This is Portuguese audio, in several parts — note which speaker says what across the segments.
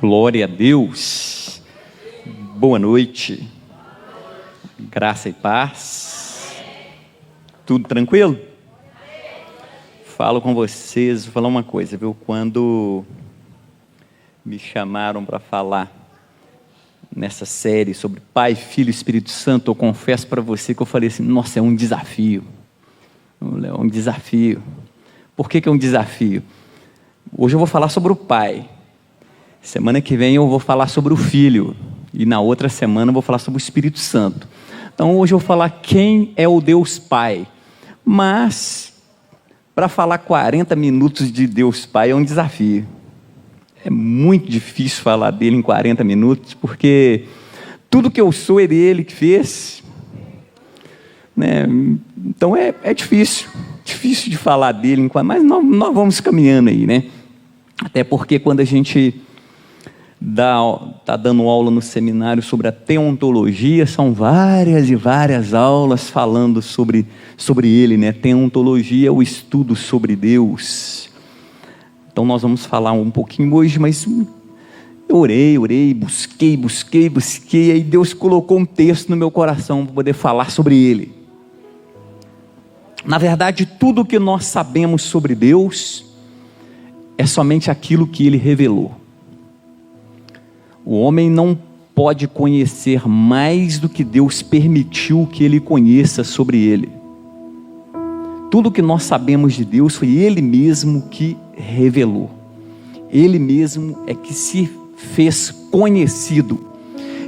Speaker 1: Glória a Deus. Boa noite. Graça e paz. Tudo tranquilo? Falo com vocês, vou falar uma coisa, viu? Quando me chamaram para falar nessa série sobre Pai, Filho e Espírito Santo, eu confesso para você que eu falei assim, nossa, é um desafio. É um desafio. Por que é um desafio? Hoje eu vou falar sobre o Pai. Semana que vem eu vou falar sobre o Filho. E na outra semana eu vou falar sobre o Espírito Santo. Então hoje eu vou falar quem é o Deus Pai. Mas, para falar 40 minutos de Deus Pai é um desafio. É muito difícil falar dele em 40 minutos, porque tudo que eu sou é dele que fez. Né? Então é difícil de falar dele, mas nós vamos caminhando aí, né? Até porque quando a gente está dando aula no seminário sobre a teontologia, são várias e várias aulas falando sobre ele, né? Teontologia é o estudo sobre Deus. Então nós vamos falar um pouquinho hoje, mas eu orei, busquei, aí Deus colocou um texto no meu coração para poder falar sobre ele. Na verdade, tudo que nós sabemos sobre Deus é somente aquilo que ele revelou. O homem não pode conhecer mais do que Deus permitiu que ele conheça sobre ele. Tudo que nós sabemos de Deus foi ele mesmo que revelou. Ele mesmo é que se fez conhecido.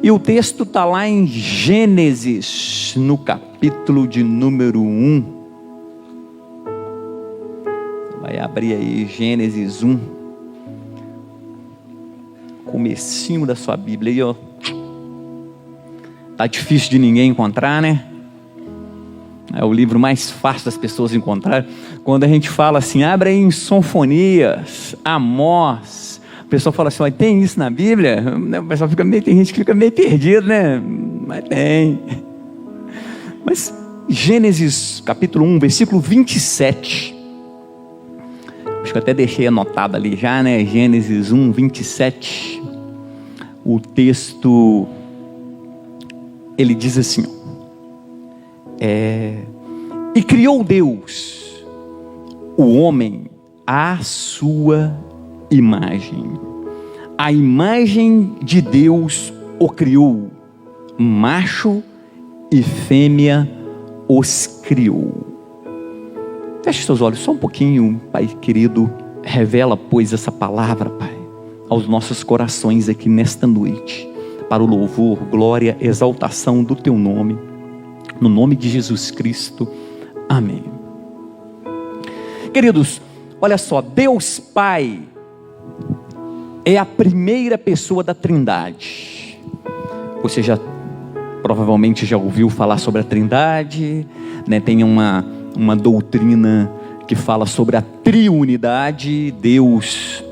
Speaker 1: E o texto está lá em Gênesis, no capítulo de número 1. Vai abrir aí Gênesis 1. Comecinho da sua Bíblia aí, ó. Tá difícil de ninguém encontrar, né? É o livro mais fácil das pessoas encontrar. Quando a gente fala assim, abre aí em Sofonias, Amós, o pessoal fala assim, tem isso na Bíblia? O pessoal tem gente que fica meio perdido, né? Mas tem. Mas Gênesis capítulo 1, versículo 27. Acho que eu até deixei anotado ali já, né? Gênesis 1, 27. O texto, ele diz assim, e criou Deus o homem à sua imagem. A imagem de Deus o criou, macho e fêmea os criou. Feche seus olhos só um pouquinho, Pai querido. Revela, pois, essa palavra, Pai, aos nossos corações aqui nesta noite, para o louvor, glória, exaltação do Teu nome, no nome de Jesus Cristo. Amém. Queridos, olha só, Deus Pai é a primeira pessoa da Trindade. Você provavelmente já ouviu falar sobre a Trindade, né? Tem uma doutrina que fala sobre a triunidade, Deus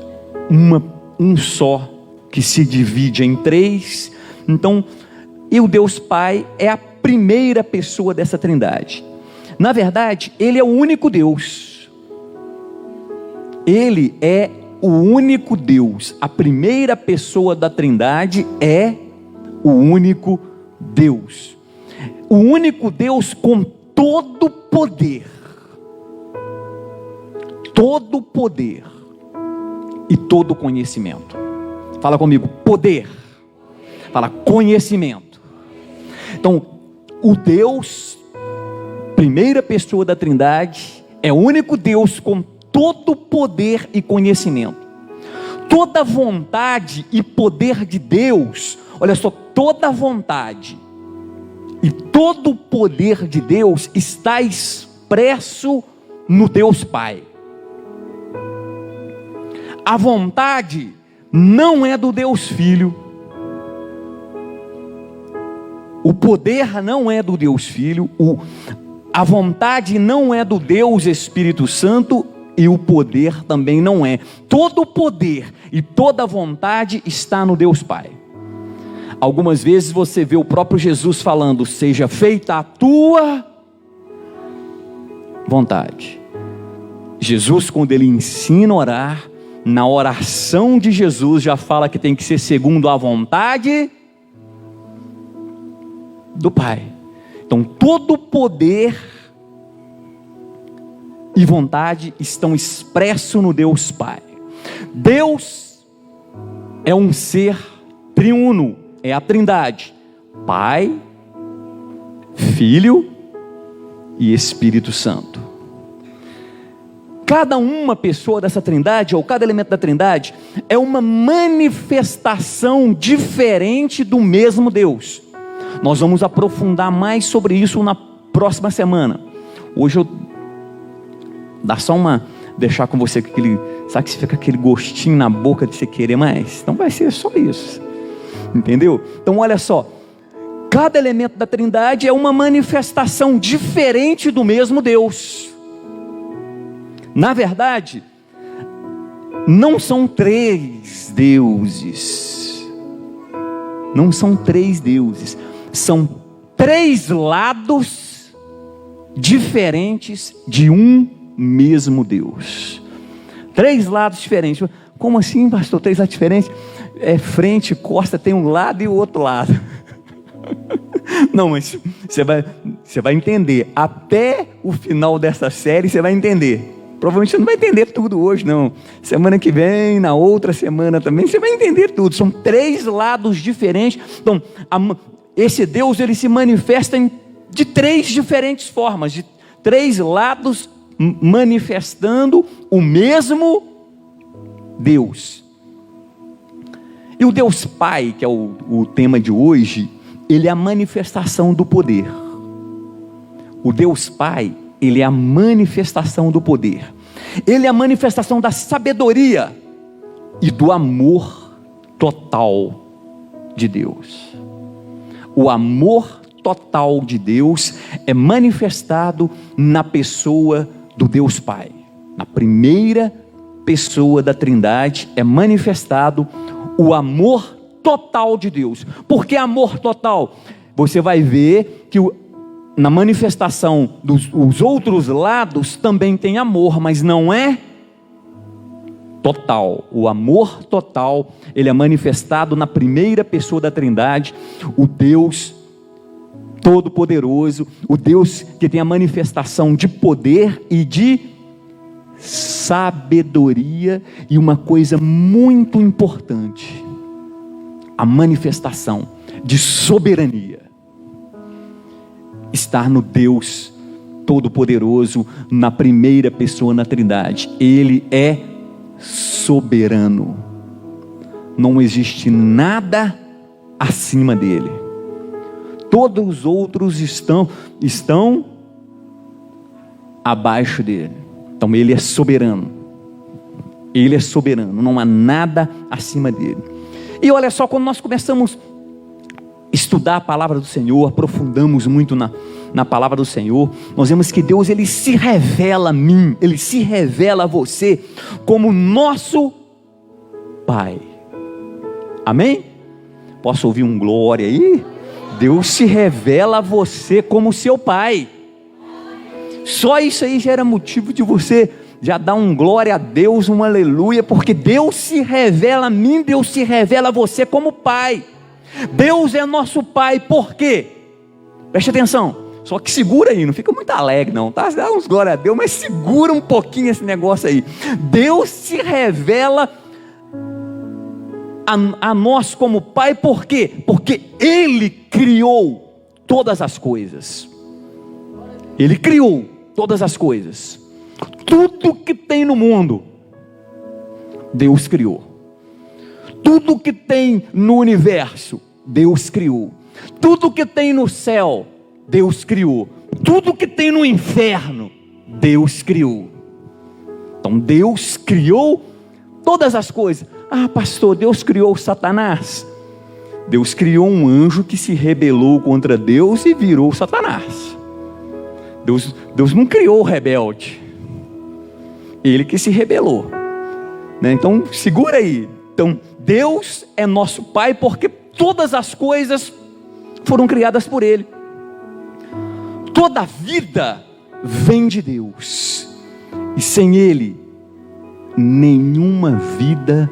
Speaker 1: um só, que se divide em três. Então, e o Deus Pai é a primeira pessoa dessa Trindade. Na verdade, ele é o único Deus. Ele é o único Deus. A primeira pessoa da Trindade é o único Deus. O único Deus com todo poder e todo conhecimento. Fala comigo, poder. Fala conhecimento. Então, o Deus, primeira pessoa da Trindade, é o único Deus com todo poder e conhecimento. Toda vontade e poder de Deus, olha só, toda vontade e todo o poder de Deus está expresso no Deus Pai. A vontade não é do Deus Filho. O poder não é do Deus Filho. A vontade não é do Deus Espírito Santo. E o poder também não é. Todo o poder e toda a vontade está no Deus Pai. Algumas vezes você vê o próprio Jesus falando, seja feita a tua vontade. Jesus, quando ele ensina a orar, na oração de Jesus já fala que tem que ser segundo a vontade do Pai. Então todo poder e vontade estão expressos no Deus Pai. Deus é um ser triuno, é a Trindade: Pai, Filho e Espírito Santo. Cada uma pessoa dessa Trindade, ou cada elemento da Trindade, é uma manifestação diferente do mesmo Deus. Nós vamos aprofundar mais sobre isso na próxima semana. Hoje eu deixar com você aquele, sabe que você fica aquele gostinho na boca de você querer mais? Então vai ser só isso, entendeu? Então olha só, cada elemento da Trindade é uma manifestação diferente do mesmo Deus. Na verdade, não são três deuses, não são três deuses, são três lados diferentes de um mesmo Deus. Três lados diferentes. Como assim, pastor? Três lados diferentes? É frente, costa, tem um lado e o outro lado. Não, mas você vai entender. Até o final dessa série você vai entender. Provavelmente você não vai entender tudo hoje, não. Semana que vem, na outra semana também, você vai entender tudo. São três lados diferentes. Então, esse Deus, ele se manifesta de três diferentes formas, de três lados manifestando o mesmo Deus. E o Deus Pai, que é o tema de hoje, ele é a manifestação do poder. O Deus Pai, ele é a manifestação do poder. Ele é a manifestação da sabedoria e do amor total de Deus. O amor total de Deus é manifestado na pessoa do Deus Pai. Na primeira pessoa da Trindade é manifestado o amor total de Deus. Por que amor total? Você vai ver que na manifestação dos outros lados também tem amor, mas não é total. O amor total, ele é manifestado na primeira pessoa da Trindade, o Deus Todo-Poderoso, o Deus que tem a manifestação de poder e de sabedoria, e uma coisa muito importante, a manifestação de soberania, estar no Deus Todo-Poderoso, na primeira pessoa na Trindade. Ele é soberano, não existe nada acima dele. Todos os outros estão abaixo dele. Então ele é soberano. Ele é soberano, não há nada acima dele. E olha só, quando nós começamos a estudar a palavra do Senhor, aprofundamos muito na palavra do Senhor, nós vemos que Deus, ele se revela a mim, ele se revela a você como nosso Pai. Amém? Posso ouvir um glória aí? Deus se revela a você como seu Pai. Só isso aí já era motivo de você já dar um glória a Deus, um aleluia, porque Deus se revela a mim, Deus se revela a você como Pai. Deus é nosso Pai, por quê? Preste atenção, só que segura aí, não fica muito alegre não, tá? Dá uns glória a Deus, mas segura um pouquinho esse negócio aí. Deus se revela a nós como Pai, por quê? Porque Ele criou todas as coisas. Ele criou todas as coisas. Tudo que tem no mundo, Deus criou. Tudo que tem no universo, Deus criou. Tudo que tem no céu, Deus criou. Tudo que tem no inferno, Deus criou. Então Deus criou todas as coisas. Ah, pastor, Deus criou Satanás. Deus criou um anjo que se rebelou contra Deus e virou Satanás. Deus não criou o rebelde. Ele que se rebelou, né? Então segura aí. Então Deus é nosso Pai porque todas as coisas foram criadas por Ele. Toda a vida vem de Deus, e sem Ele nenhuma vida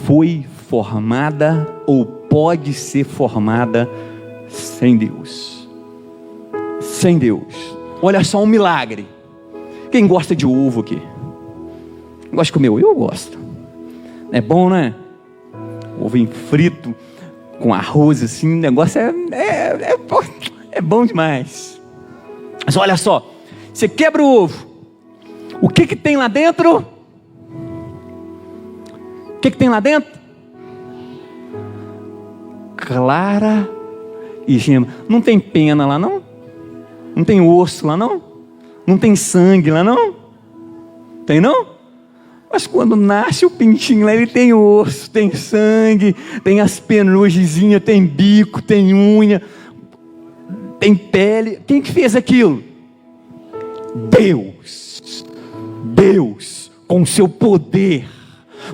Speaker 1: foi formada ou pode ser formada sem Deus. Sem Deus. Olha só um milagre. Quem gosta de ovo aqui? Gosta de comer? Eu gosto. É bom, né? Ovo frito com arroz assim, o negócio é bom demais. Mas olha só, você quebra o ovo, o que tem lá dentro? O que tem lá dentro? Clara e gema. Não tem pena lá não? Não tem osso lá não? Não tem sangue lá não? Tem não? Mas quando nasce o pintinho lá, ele tem osso, tem sangue, tem as penugenzinhas, tem bico, tem unha, tem pele. Quem que fez aquilo? Deus. Deus, com o seu poder,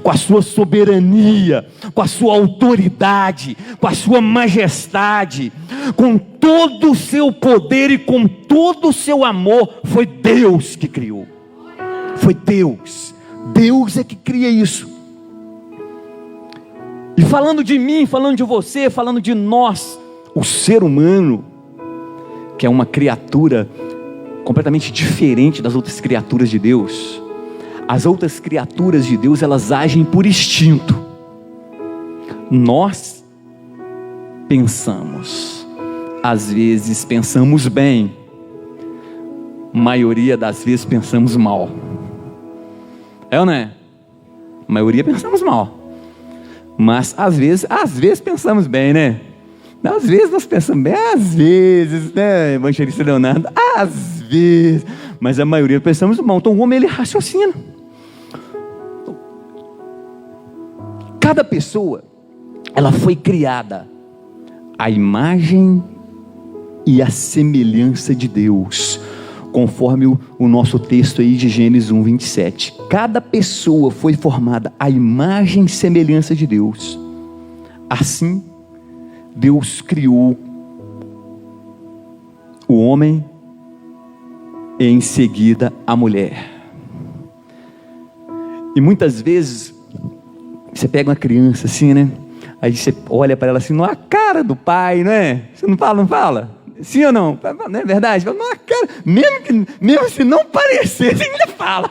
Speaker 1: com a sua soberania, com a sua autoridade, com a sua majestade, com todo o seu poder e com todo o seu amor, foi Deus que criou. Foi Deus. Deus é que cria isso. E falando de mim, falando de você, falando de nós, o ser humano, que é uma criatura completamente diferente das outras criaturas de Deus. As outras criaturas de Deus, elas agem por instinto. Nós pensamos, às vezes pensamos bem, maioria das vezes pensamos mal. É ou não é? A maioria pensamos mal. Mas às vezes pensamos bem, né? Às vezes nós pensamos bem, às vezes, né, evangelista Leonardo? Às vezes. Mas a maioria pensamos mal. Então o homem, ele raciocina. Cada pessoa, ela foi criada à imagem e à semelhança de Deus, conforme o nosso texto aí de Gênesis 1, 27. Cada pessoa foi formada à imagem e semelhança de Deus. Assim, Deus criou o homem e em seguida a mulher. E muitas vezes, você pega uma criança assim, né? Aí você olha para ela assim, na cara do pai, não é? Você não fala, não fala? Sim ou não? Não é verdade? Fala, cara, mesmo se não parecer, você ainda fala.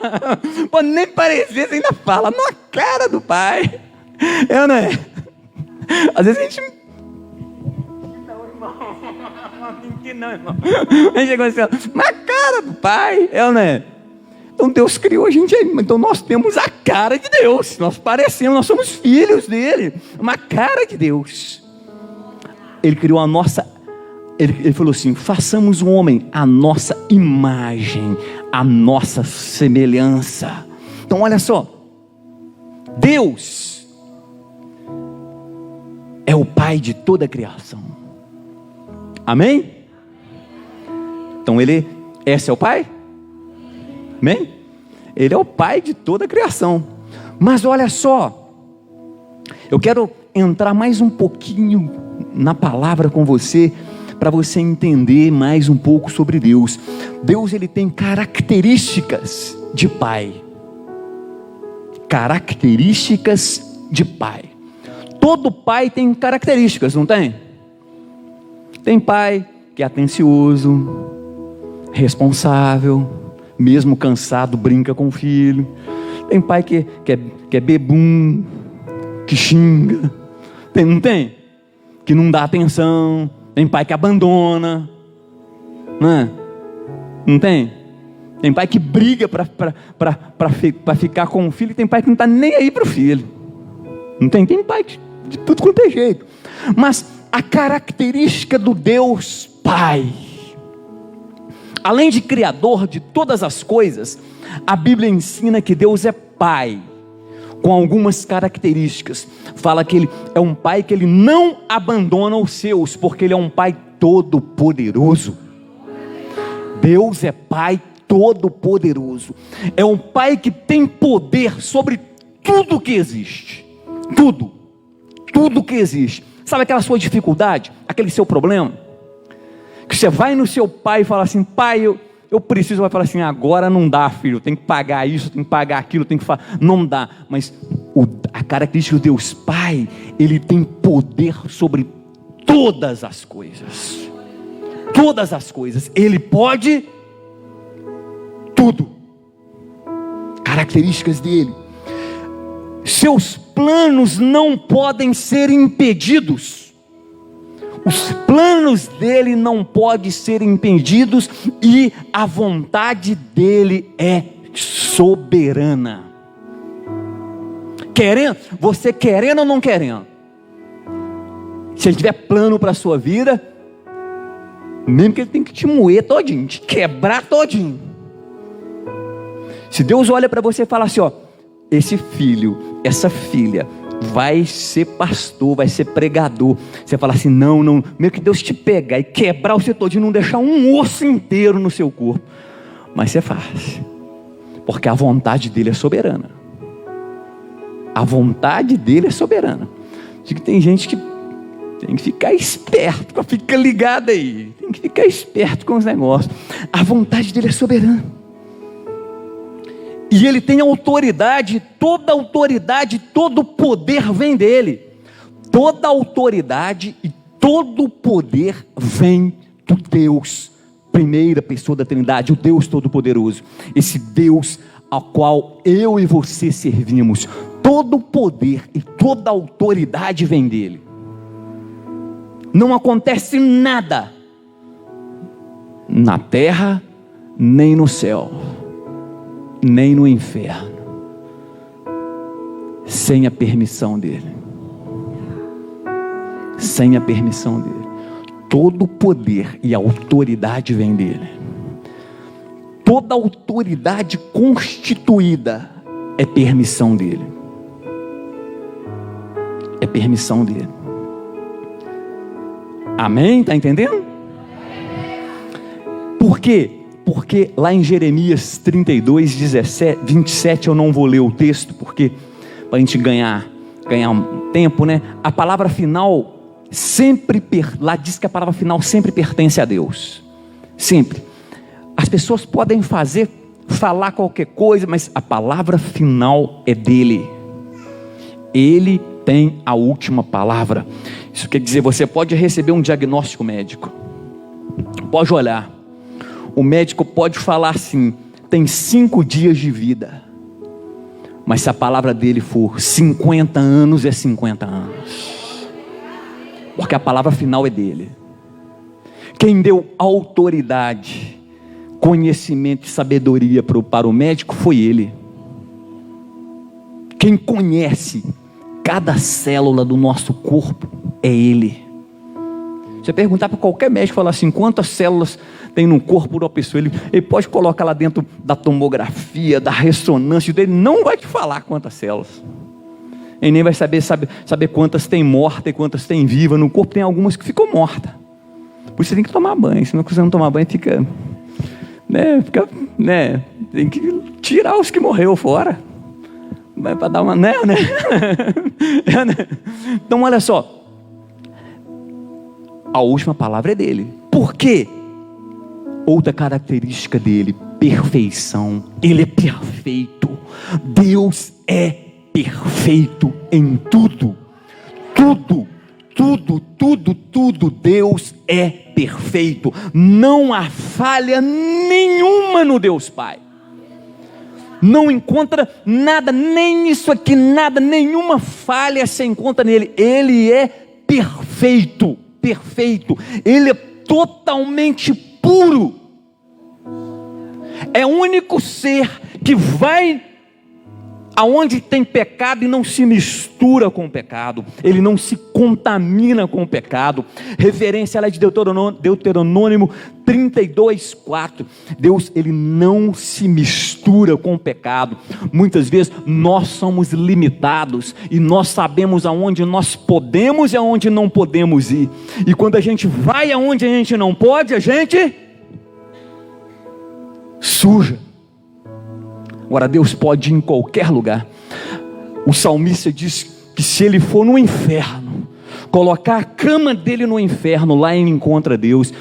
Speaker 1: Pode nem parecer, você ainda fala. Na cara do pai. É ou não é? Às vezes a gente... Não, irmão. A gente chegou assim, na cara do pai. É ou não é? Então Deus criou a gente aí. Então nós temos a cara de Deus. Nós parecemos, nós somos filhos dele. Uma cara de Deus. Ele criou a nossa... Ele falou assim, façamos o homem a nossa imagem, a nossa semelhança. Então olha só, Deus é o Pai de toda a criação. Amém? Então esse é o Pai? Amém? Ele é o Pai de toda a criação. Mas olha só, eu quero entrar mais um pouquinho na palavra com você, para você entender mais um pouco sobre Deus. Deus, ele tem características de pai. Características de pai. Todo pai tem características, não tem? Tem pai que é atencioso, responsável, mesmo cansado, brinca com o filho. Tem pai que é bebum, que xinga. Não tem? Que não dá atenção. Tem pai que abandona, não tem? Tem pai que briga para ficar com o filho, e tem pai que não está nem aí para o filho. Não tem? Tem pai de tudo quanto é jeito. Mas a característica do Deus Pai, além de criador de todas as coisas, a Bíblia ensina que Deus é Pai, com algumas características. Fala que ele é um pai que ele não abandona os seus, porque ele é um pai todo poderoso. Deus é Pai todo poderoso. É um pai que tem poder sobre tudo que existe. Tudo que existe. Sabe aquela sua dificuldade, aquele seu problema, que você vai no seu pai e fala assim, pai, eu preciso, vai falar assim, agora não dá, filho, tem que pagar isso, tem que pagar aquilo, tem que fazer, não dá. Mas a característica do Deus Pai, Ele tem poder sobre todas as coisas. Todas as coisas, Ele pode tudo. Características dele. Seus planos não podem ser impedidos. Os planos dele não podem ser impedidos e a vontade dele é soberana. Você querendo ou não querendo, se ele tiver plano para a sua vida, mesmo que ele tenha que te moer todinho, te quebrar todinho. Se Deus olha para você e fala assim, ó, esse filho, essa filha vai ser pastor, vai ser pregador. Você fala assim, não, mesmo que Deus te pegar e quebrar você todinho, não deixar um osso inteiro no seu corpo, mas você faz, porque a vontade dele é soberana. A vontade dele é soberana. Digo que tem gente que tem que ficar esperto, fica ligado aí, tem que ficar esperto com os negócios. A vontade dele é soberana. E ele tem autoridade, todo poder vem dele. Toda autoridade e todo poder vem do Deus, primeira pessoa da Trindade, o Deus Todo-Poderoso. Esse Deus ao qual eu e você servimos. Todo poder e toda autoridade vem dele. Não acontece nada na terra, nem no céu, nem no inferno, sem a permissão dele. Sem a permissão dele. Todo poder e autoridade vem dele. Toda autoridade constituída é permissão dele. É permissão dele. Amém? Está entendendo? Por quê? Porque lá em Jeremias 32, 27, eu não vou ler o texto, porque para a gente ganhar um tempo, né? A palavra final sempre, lá diz que a palavra final sempre pertence a Deus. Sempre. As pessoas podem falar qualquer coisa, mas a palavra final é dele. Ele tem a última palavra. Isso quer dizer, você pode receber um diagnóstico médico, pode olhar, o médico pode falar assim, tem 5 dias de vida, mas se a palavra dele for 50 anos, é 50 anos, porque a palavra final é dele. Quem deu autoridade, conhecimento e sabedoria para o médico foi ele. Quem conhece cada célula do nosso corpo é ele. Você perguntar para qualquer médico, falar assim, quantas células tem no corpo de uma pessoa, ele pode colocar lá dentro da tomografia, da ressonância dele, não vai te falar quantas células. Ele nem vai saber quantas tem morta e quantas tem viva. No corpo tem algumas que ficam mortas. Por isso você tem que tomar banho, senão você não tomar banho fica, tem que tirar os que morreu fora. Para dar uma, né? Então olha só, a última palavra é dele. Por quê? Outra característica dele, perfeição. Ele é perfeito. Deus é perfeito em tudo. Tudo. Deus é perfeito. Não há falha nenhuma no Deus Pai. Não encontra nada, nem isso aqui, nada, nenhuma falha se encontra nele. Ele é perfeito. Ele é totalmente puro. É o único ser que vai aonde tem pecado e não se mistura com o pecado. Ele não se contamina com o pecado. Referência lá de Deuteronômio 32:4. Deus, ele não se mistura com o pecado. Muitas vezes nós somos limitados e nós sabemos aonde nós podemos e aonde não podemos ir. E quando a gente vai aonde a gente não pode, a gente suja. Agora Deus pode ir em qualquer lugar. O salmista diz que se ele for no inferno, colocar a cama dele no inferno, lá ele encontra Deus.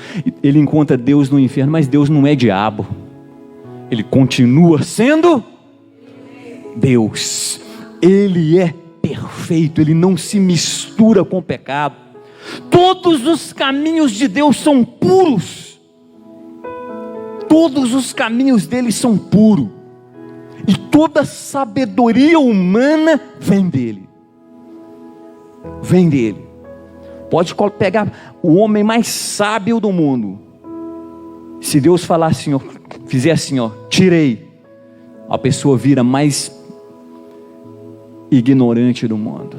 Speaker 1: Ele encontra Deus no inferno, mas Deus não é diabo. Ele continua sendo Deus. Ele é perfeito, ele não se mistura com o pecado. Todos os caminhos de Deus são puros. Todos os caminhos dele são puros. E toda sabedoria humana vem dele. Vem dele. Pode pegar o homem mais sábio do mundo. Se Deus falar assim, ó, fizer assim, ó, tirei, a pessoa vira mais ignorante do mundo.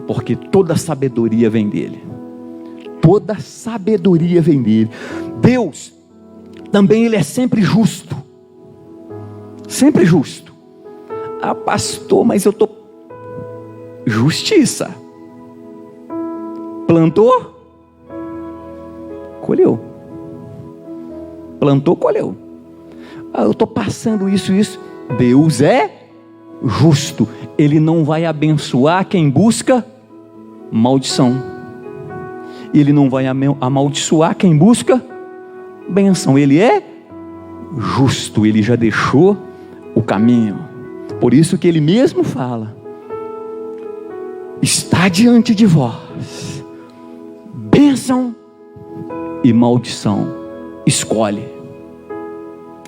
Speaker 1: Porque toda sabedoria vem dele. Toda sabedoria vem dele. Deus também, ele é sempre justo. Sempre justo. Ah, pastor, mas eu estou... Justiça. Plantou, colheu. Plantou, colheu. Ah, eu estou passando isso. Deus é justo. Ele não vai abençoar quem busca maldição. Ele não vai amaldiçoar quem busca bênção. Ele é justo. Ele já deixou o caminho. Por isso que ele mesmo fala: está diante de vós bênção e maldição. Escolhe.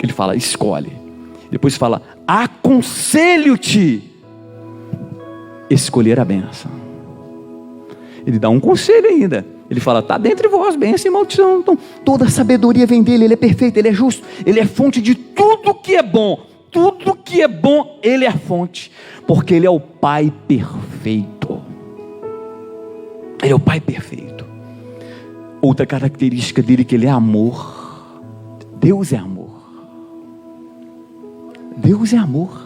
Speaker 1: Ele fala, escolhe. Depois fala, aconselho-te escolher a bênção. Ele dá um conselho ainda. Ele fala, está dentre vós bênção e maldição. Então, toda a sabedoria vem dele. Ele é perfeito, ele é justo. Ele é fonte de tudo que é bom. Tudo que é bom, ele é a fonte. Porque ele é o Pai perfeito. Ele é o Pai perfeito. Outra característica dele, que ele é amor. Deus é amor. Deus é amor.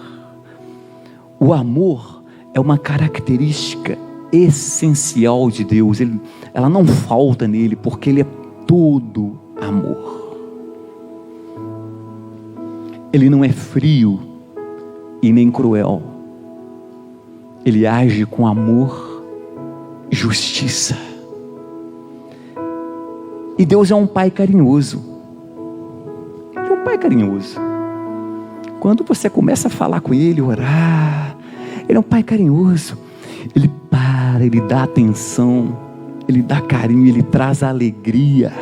Speaker 1: O amor é uma característica essencial de Deus. Ela não falta nele, porque ele é todo amor. Ele não é frio e nem cruel. Ele age com amor e justiça. E Deus é um Pai carinhoso. Ele é um Pai carinhoso. Quando você começa a falar com Ele, orar, Ele é um Pai carinhoso. Ele para, Ele dá atenção, Ele dá carinho, Ele traz alegria.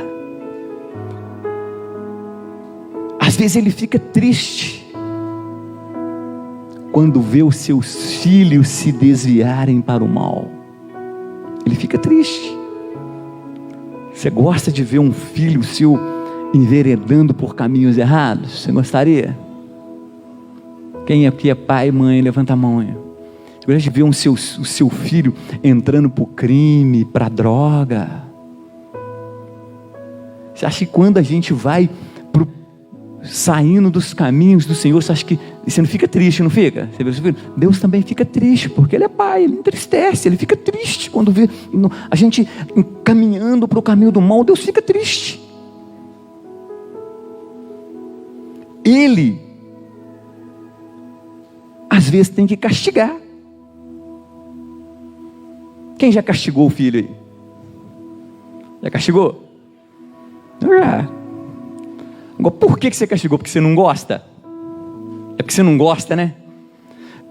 Speaker 1: Às vezes Ele fica triste quando vê os seus filhos se desviarem para o mal. Ele fica triste. Você gosta de ver um filho seu enveredando por caminhos errados? Você gostaria? Quem aqui é pai e mãe, levanta a mão. Você gosta de ver o seu filho entrando para o crime, para a droga? Você acha que quando a gente vai saindo dos caminhos do Senhor, você acha que você não fica triste, não fica? Você vê o seu filho? Deus também fica triste, porque Ele é Pai, Ele entristece, Ele fica triste quando vê a gente caminhando para o caminho do mal. Deus fica triste. Ele às vezes tem que castigar. Quem já castigou o filho aí? Já castigou? Já. Agora, por que você castigou? Porque você não gosta? É porque você não gosta, né?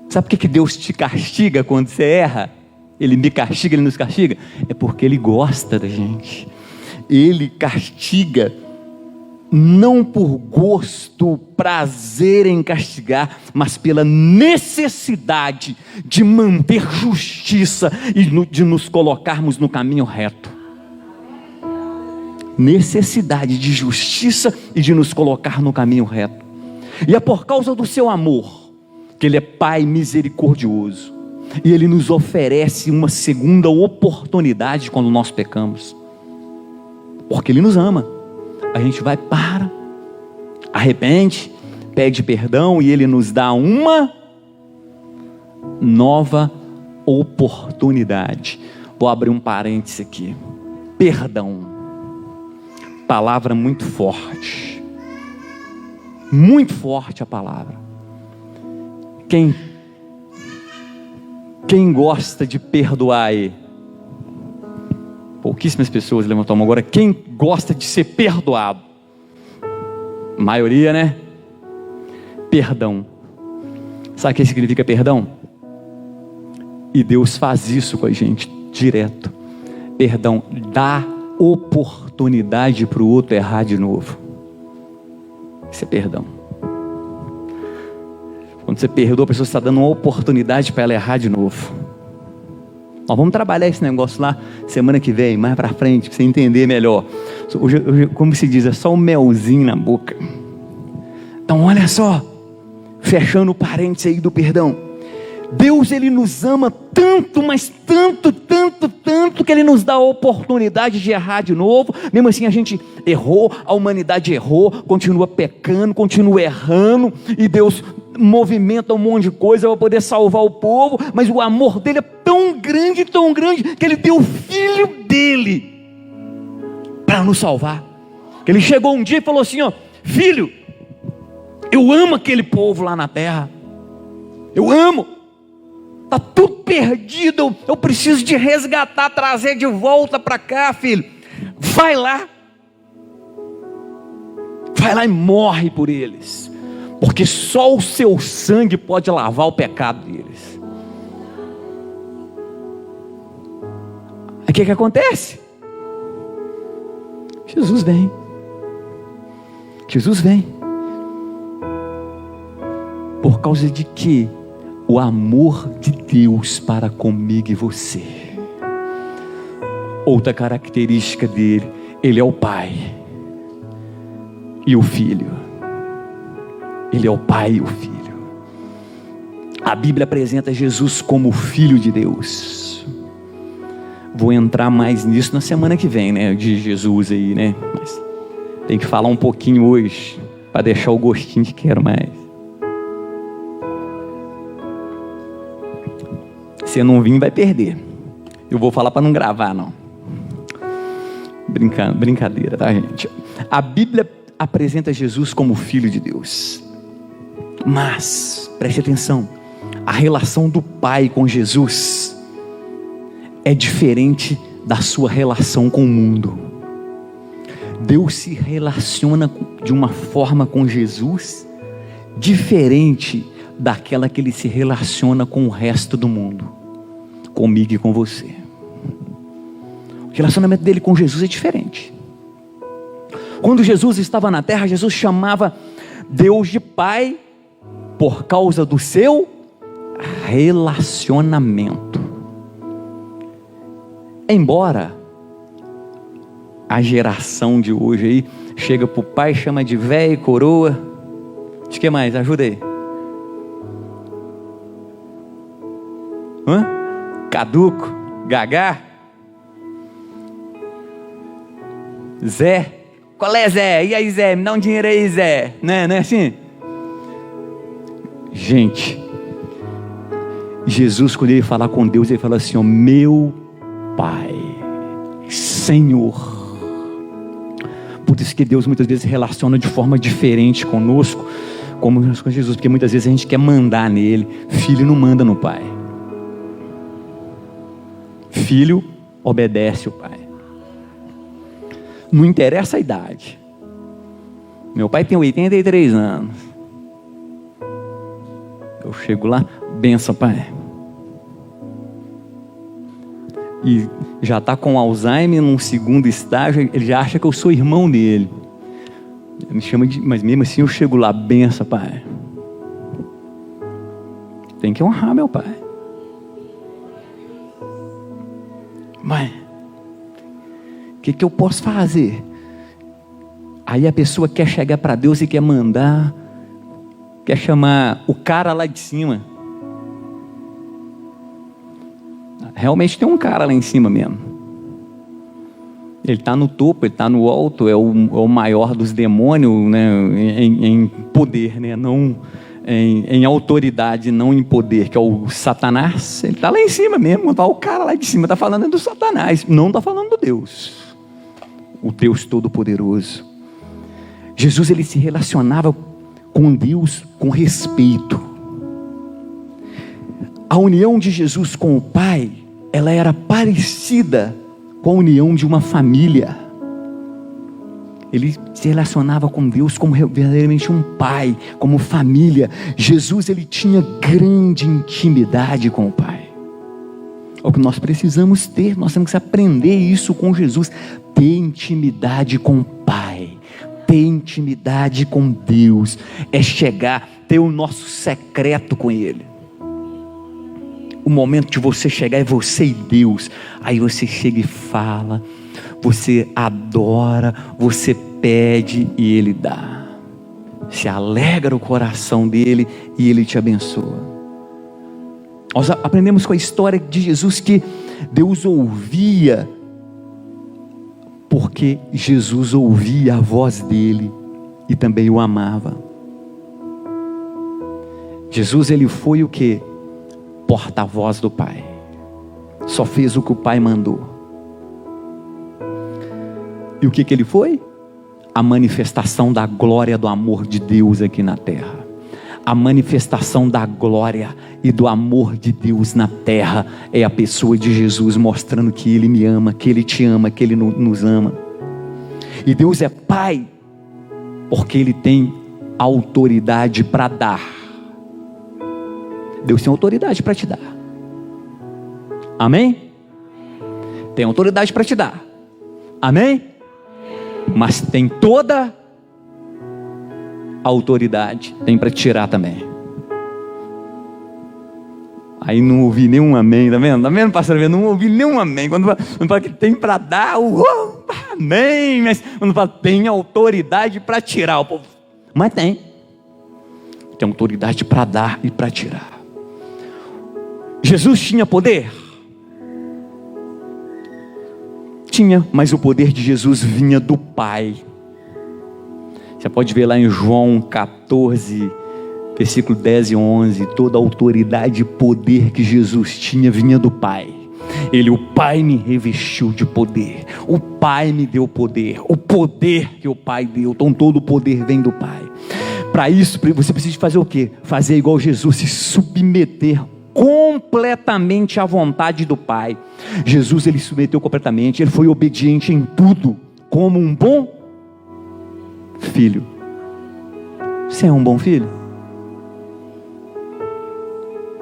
Speaker 1: Sabe por que Deus te castiga quando você erra? Ele me castiga, Ele nos castiga? É porque Ele gosta da gente. Ele castiga não por gosto, prazer em castigar, mas pela necessidade de manter justiça e de nos colocarmos no caminho reto. Necessidade de justiça e de nos colocar no caminho reto. E é por causa do seu amor que Ele é Pai misericordioso, e Ele nos oferece uma segunda oportunidade quando nós pecamos, porque Ele nos ama. A gente vai para, arrepende, pede perdão, e Ele nos dá uma nova oportunidade. Vou abrir um parêntese aqui. Perdão, palavra muito forte a palavra. Quem gosta de perdoar aí? Pouquíssimas pessoas levantam a mão agora. Quem gosta de ser perdoado? Maioria, né? Perdão. Sabe o que significa perdão? E Deus faz isso com a gente, direto. Perdão, dá oportunidade para o outro errar de novo. Isso é perdão. Quando você perdoa, a pessoa está dando uma oportunidade para ela errar de novo. Nós vamos trabalhar esse negócio lá semana que vem, mais para frente, para você entender melhor. Hoje, como se diz, é só um melzinho na boca. Então olha só, fechando o parênteses aí do perdão. Deus, Ele nos ama tanto, mas tanto, tanto, tanto, que Ele nos dá a oportunidade de errar de novo. Mesmo assim a gente errou, a humanidade errou, continua pecando, continua errando, e Deus movimenta um monte de coisa para poder salvar o povo, mas o amor dele é tão grande, que Ele deu o Filho dele para nos salvar. Ele chegou um dia e falou assim, ó: filho, eu amo aquele povo lá na terra, eu amo, está tudo perdido, eu preciso de resgatar, trazer de volta para cá, filho. Vai lá e morre por eles, porque só o seu sangue pode lavar o pecado deles. Aí o que acontece? Jesus vem. Por causa de que? O amor de Deus para comigo e você. Outra característica dele, Ele é o Pai e o Filho. Ele é o Pai e o Filho. A Bíblia apresenta Jesus como o Filho de Deus. Vou entrar mais nisso na semana que vem, né? De Jesus aí, né? Mas tem que falar um pouquinho hoje, para deixar o gostinho que quero mais. Se não vir, vai perder. Eu vou falar para não gravar, não. Brincadeira, tá, gente? A Bíblia apresenta Jesus como Filho de Deus. Mas, preste atenção, a relação do Pai com Jesus é diferente da sua relação com o mundo. Deus se relaciona de uma forma com Jesus diferente daquela que Ele se relaciona com o resto do mundo, comigo e com você. O relacionamento dele com Jesus é diferente. Quando Jesus estava na terra, Jesus chamava Deus de Pai por causa do seu relacionamento. Embora a geração de hoje aí chega pro pai, chama de velho, coroa, de que mais? Ajuda aí. Caduco, Gagá, Zé. Qual é, Zé? E aí, Zé? Me dá um dinheiro aí, Zé. Não é assim? Gente, Jesus, quando Ele falar com Deus, Ele fala assim, ó: meu Pai, Senhor. Por isso que Deus muitas vezes se relaciona de forma diferente conosco, como com Jesus, porque muitas vezes a gente quer mandar nele. Filho não manda no pai. Filho obedece o pai. Não interessa a idade. Meu pai tem 83 anos. Eu chego lá, benção, pai. E já está com Alzheimer num segundo estágio, ele já acha que eu sou irmão dele. Ele me chama de, mas mesmo assim eu chego lá, benção, pai. Tem que honrar meu pai. Mas o que eu posso fazer? Aí a pessoa quer chegar para Deus e quer mandar, quer chamar o cara lá de cima. Realmente tem um cara lá em cima mesmo. Ele está no topo, ele está no alto, é o maior dos demônios, né? em poder, né? Não em autoridade, não em poder, que é o Satanás. Ele está lá em cima mesmo, está o cara lá de cima, está falando do Satanás, não está falando do Deus, o Deus Todo-Poderoso. Jesus, ele se relacionava com Deus com respeito. A união de Jesus com o Pai, ela era parecida com a união de uma família. Ele se relacionava com Deus como verdadeiramente um pai, como família. Jesus, ele tinha grande intimidade com o Pai. É o que nós precisamos ter, nós temos que aprender isso com Jesus. Ter intimidade com o Pai, ter intimidade com Deus, é chegar, ter o nosso secreto com Ele. O momento de você chegar é você e Deus. Aí você chega e fala, você adora, você pede e Ele dá. Se alegra o coração dele e Ele te abençoa. Nós aprendemos com a história de Jesus que Deus ouvia, porque Jesus ouvia a voz dele e também o amava. Jesus, ele foi o quê? Porta-voz do Pai. Só fez o que o Pai mandou. E o que ele foi? A manifestação da glória do amor de Deus aqui na terra. A manifestação da glória e do amor de Deus na terra é a pessoa de Jesus, mostrando que Ele me ama, que Ele te ama, que Ele nos ama. E Deus é Pai porque Ele tem autoridade para dar. Deus tem autoridade para te dar. Amém? Tem autoridade para te dar. Amém? Mas tem toda a autoridade, tem para tirar também. Aí não ouvi nenhum amém, tá vendo? Tá vendo, pastor? Não ouvi nenhum amém. Quando fala que tem para dar, amém. Mas quando fala tem autoridade para tirar, o povo, mas tem autoridade para dar e para tirar. Jesus tinha poder? Tinha, mas o poder de Jesus vinha do Pai. Você pode ver lá em João 14, versículo 10 e 11, toda a autoridade e poder que Jesus tinha vinha do Pai. O Pai me revestiu de poder, o Pai me deu poder, o poder que o Pai deu, então todo o poder vem do Pai. Para isso, você precisa fazer o quê? Fazer igual Jesus, se submeter completamente à vontade do Pai. Jesus, ele se submeteu completamente, ele foi obediente em tudo, como um bom filho. Você é um bom filho?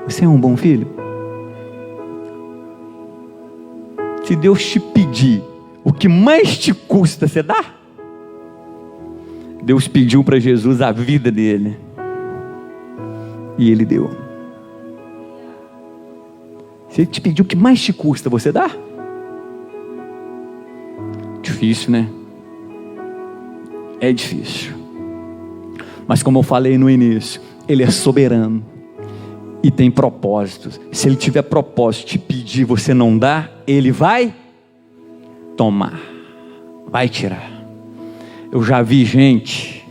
Speaker 1: Você é um bom filho? Se Deus te pedir o que mais te custa, você dá? Deus pediu para Jesus a vida dele e ele deu. Se ele te pediu o que mais te custa, você dá? Difícil, né? É difícil. Mas como eu falei no início, Ele é soberano e tem propósitos. Se Ele tiver propósito de te pedir, você não dá, Ele vai tomar, vai tirar. Eu já vi gente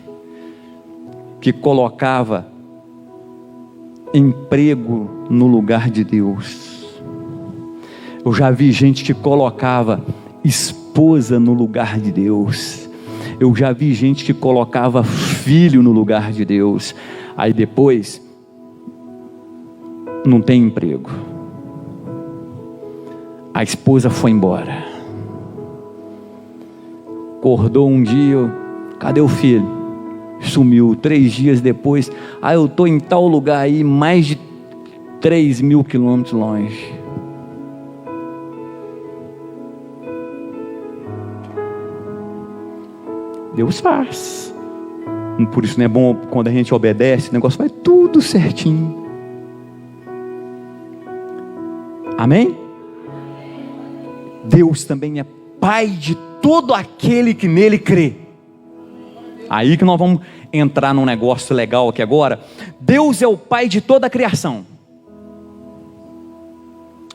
Speaker 1: que colocava emprego no lugar de Deus. Eu já vi gente que colocava esposa no lugar de Deus. Eu já vi gente que colocava filho no lugar de Deus. Aí depois não tem emprego. A esposa foi embora. Acordou um dia, cadê o filho? Sumiu. 3 dias depois, eu estou em tal lugar aí, mais de 3.000 quilômetros longe. Deus faz. Por isso não é bom quando a gente obedece, o negócio vai tudo certinho. Amém? Deus também é Pai de todo aquele que nele crê. Aí que nós vamos entrar num negócio legal aqui agora. Deus é o Pai de toda a criação.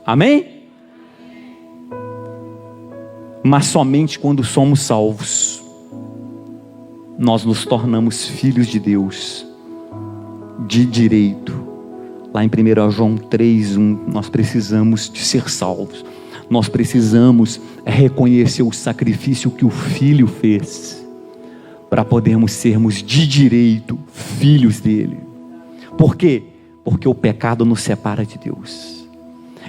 Speaker 1: Amém? Mas somente quando somos salvos nós nos tornamos filhos de Deus de direito. Lá em 1 João 3:1, nós precisamos de ser salvos. Nós precisamos reconhecer o sacrifício que o Filho fez para podermos sermos de direito filhos dele. Por quê? Porque o pecado nos separa de Deus.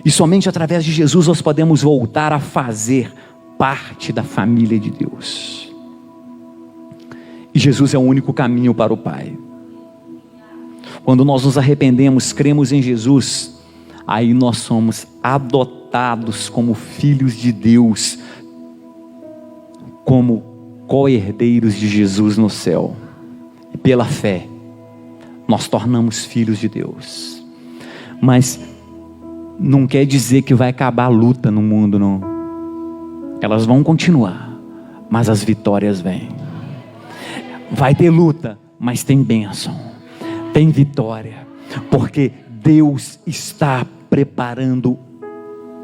Speaker 1: E somente através de Jesus nós podemos voltar a fazer parte da família de Deus. E Jesus é o único caminho para o Pai. Quando nós nos arrependemos, cremos em Jesus, aí nós somos adotados como filhos de Deus, como co-herdeiros de Jesus no céu. E pela fé, nós tornamos filhos de Deus. Mas não quer dizer que vai acabar a luta no mundo, não. Elas vão continuar, mas as vitórias vêm. Vai ter luta, mas tem bênção, tem vitória, porque Deus está preparando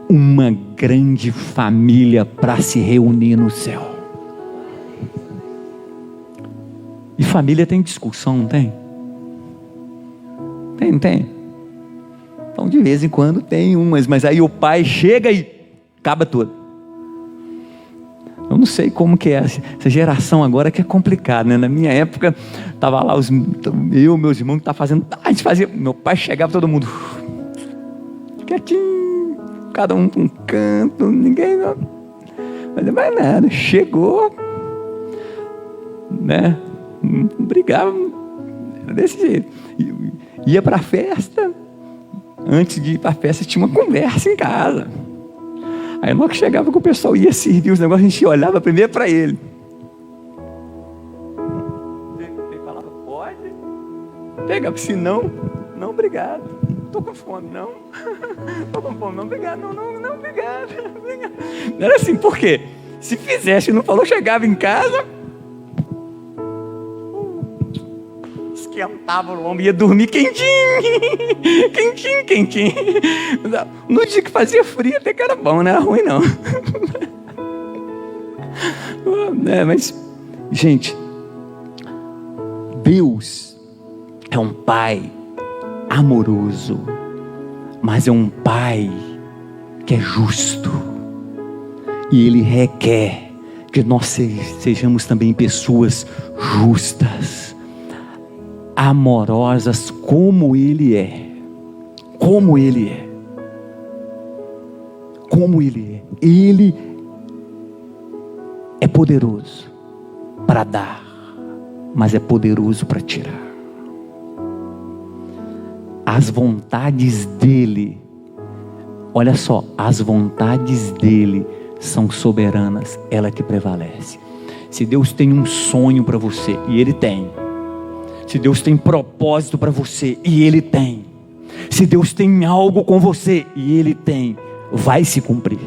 Speaker 1: uma grande família para se reunir no céu. E família tem discussão, não tem? Tem. Então de vez em quando tem umas, mas aí o pai chega e acaba tudo. Eu não sei como que é essa geração agora, que é complicado, né? Na minha época, tava lá meus irmãos que estavam fazendo, a gente fazia, meu pai chegava, todo mundo quietinho, cada um com um canto, ninguém não fazia mais nada, chegou, né? Não brigava, era desse jeito. Ia para a festa, antes de ir para a festa tinha uma conversa em casa. Aí logo que chegava que o pessoal ia servir os negócios, a gente olhava primeiro para ele. Ele falava, pode? Pegava, se não, obrigado. Estou com fome, não. Estou com fome, não, obrigado. Não, obrigado. Não era assim, por quê? Se fizesse, não falou, chegava em casa, esquentava o lombo, ia dormir quentinho. No dia que fazia frio até que era bom, não era ruim não. Mas, gente, Deus é um Pai amoroso, mas é um Pai que é justo, e Ele requer que nós sejamos também pessoas justas, amorosas, como Ele é. Ele é poderoso para dar, mas é poderoso para tirar. As vontades dele, olha só, as vontades dele são soberanas, ela que prevalece. Se Deus tem um sonho para você, e Ele tem. Se Deus tem propósito para você, e Ele tem. Se Deus tem algo com você, e Ele tem, vai se cumprir.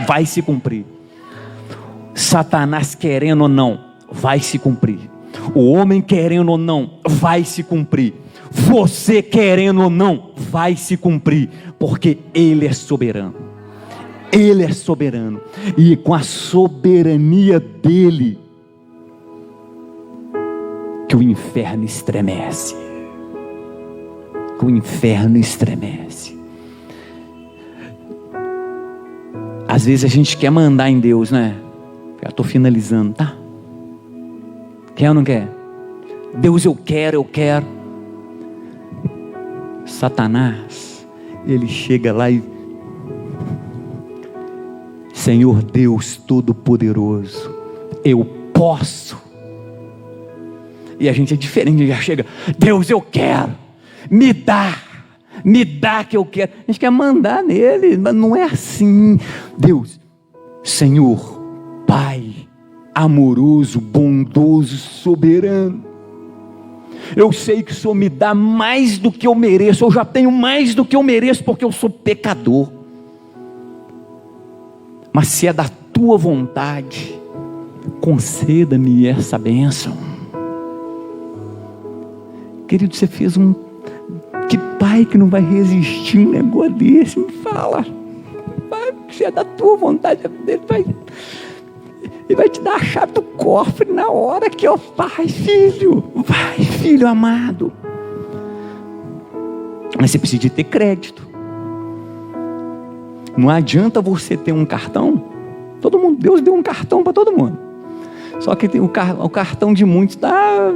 Speaker 1: Vai se cumprir. Satanás querendo ou não, vai se cumprir. O homem querendo ou não, vai se cumprir. Você querendo ou não, vai se cumprir. Porque Ele é soberano. Ele é soberano. E com a soberania dEle, que o inferno estremece. Que o inferno estremece. Às vezes a gente quer mandar em Deus, né? Já estou finalizando, tá? Quer ou não quer? Deus, eu quero. Satanás, ele chega lá e... Senhor Deus Todo-Poderoso, eu posso. E a gente é diferente, já chega, Deus, eu quero, me dá que eu quero. A gente quer mandar nele, mas não é assim. Deus, Senhor, Pai, amoroso, bondoso, soberano, eu sei que o Senhor me dá mais do que eu mereço, eu já tenho mais do que eu mereço, porque eu sou pecador. Mas se é da tua vontade, conceda-me essa bênção. Querido, você fez que pai que não vai resistir um negócio desse? Me fala. Pai, se é da tua vontade, ele vai te dar a chave do cofre na hora que eu vai, filho amado. Mas você precisa de ter crédito. Não adianta você ter um cartão. Todo mundo, Deus deu um cartão para todo mundo. Só que tem o cartão de muitos está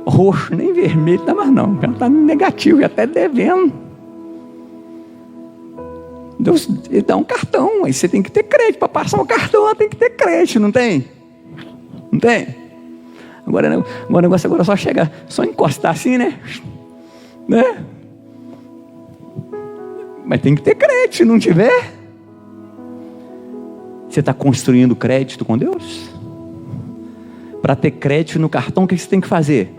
Speaker 1: roxo, nem vermelho está mais não. Já está negativo, já está devendo. Deus ele dá um cartão, aí você tem que ter crédito. Para passar o cartão, tem que ter crédito, não tem? Não tem? Agora o negócio agora é só chegar, só encostar assim, né? Mas tem que ter crédito, se não tiver. Você está construindo crédito com Deus? Para ter crédito no cartão, o que você tem que fazer?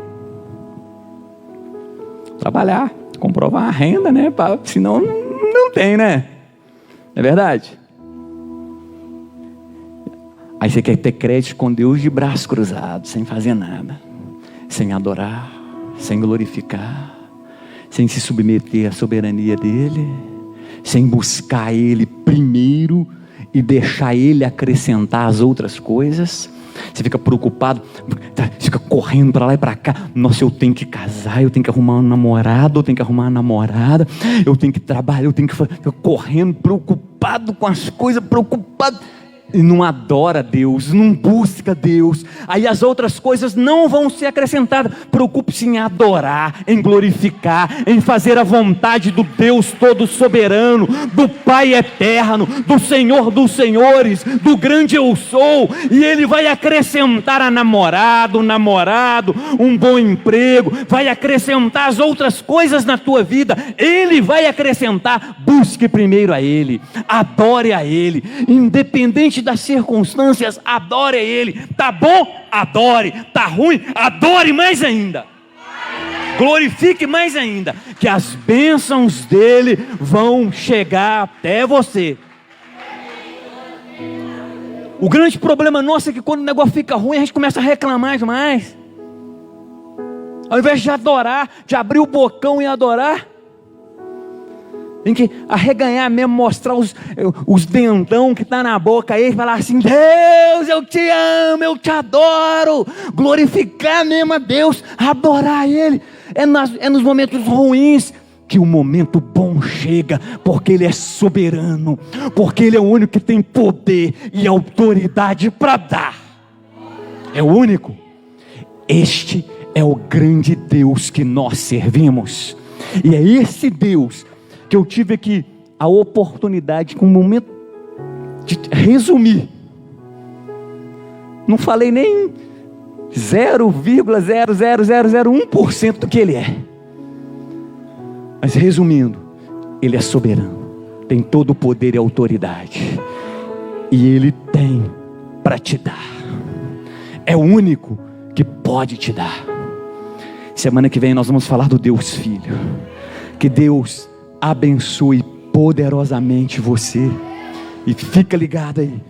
Speaker 1: Trabalhar, comprovar a renda, né? Senão não tem, né? Não é verdade? Aí você quer ter crédito com Deus de braço cruzado, sem fazer nada, sem adorar, sem glorificar, sem se submeter à soberania dEle, sem buscar Ele primeiro e deixar Ele acrescentar as outras coisas. Você fica preocupado, fica correndo para lá e para cá. Nossa, eu tenho que casar, eu tenho que arrumar um namorado, eu tenho que arrumar uma namorada, eu tenho que trabalhar, eu tenho que ficar correndo, preocupado com as coisas, preocupado. E não adora Deus, não busca Deus, aí as outras coisas não vão ser acrescentadas. Preocupe-se em adorar, em glorificar, em fazer a vontade do Deus todo soberano, do Pai eterno, do Senhor dos senhores, do grande eu sou. E Ele vai acrescentar a namorado, um bom emprego, vai acrescentar as outras coisas na tua vida. Ele vai acrescentar. Busque primeiro a Ele, adore a Ele, independente das circunstâncias, adore a Ele. Tá bom? Adore. Tá ruim? Adore mais ainda. Glorifique mais ainda, que as bênçãos dele vão chegar até você. O grande problema nosso é que quando o negócio fica ruim, a gente começa a reclamar demais. Ao invés de adorar, de abrir o bocão e adorar, tem que arreganhar mesmo, mostrar os dentão que está na boca aí, e falar assim: Deus, eu te amo, eu te adoro. Glorificar mesmo a Deus, adorar Ele. É nos momentos ruins que o momento bom chega, porque Ele é soberano, porque Ele é o único que tem poder e autoridade para dar. É o único. Este é o grande Deus que nós servimos. E é esse Deus que eu tive aqui a oportunidade, com um momento, de resumir. Não falei nem 0,00001% do que Ele é. Mas resumindo, Ele é soberano, tem todo o poder e autoridade, e Ele tem para te dar. É o único que pode te dar. Semana que vem nós vamos falar do Deus Filho. Que Deus abençoe poderosamente você. E fica ligado aí.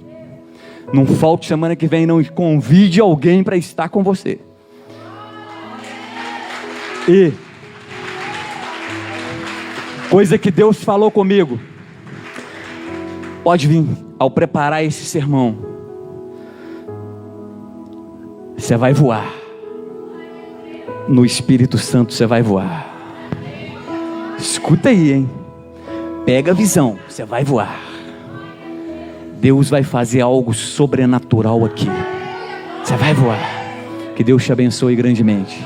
Speaker 1: Não falte semana que vem, não. Convide alguém para estar com você. E coisa que Deus falou comigo. Pode vir ao preparar esse sermão. Você vai voar. No Espírito Santo você vai voar. Escuta aí, hein? Pega a visão, você vai voar. Deus vai fazer algo sobrenatural aqui. Você vai voar. Que Deus te abençoe grandemente.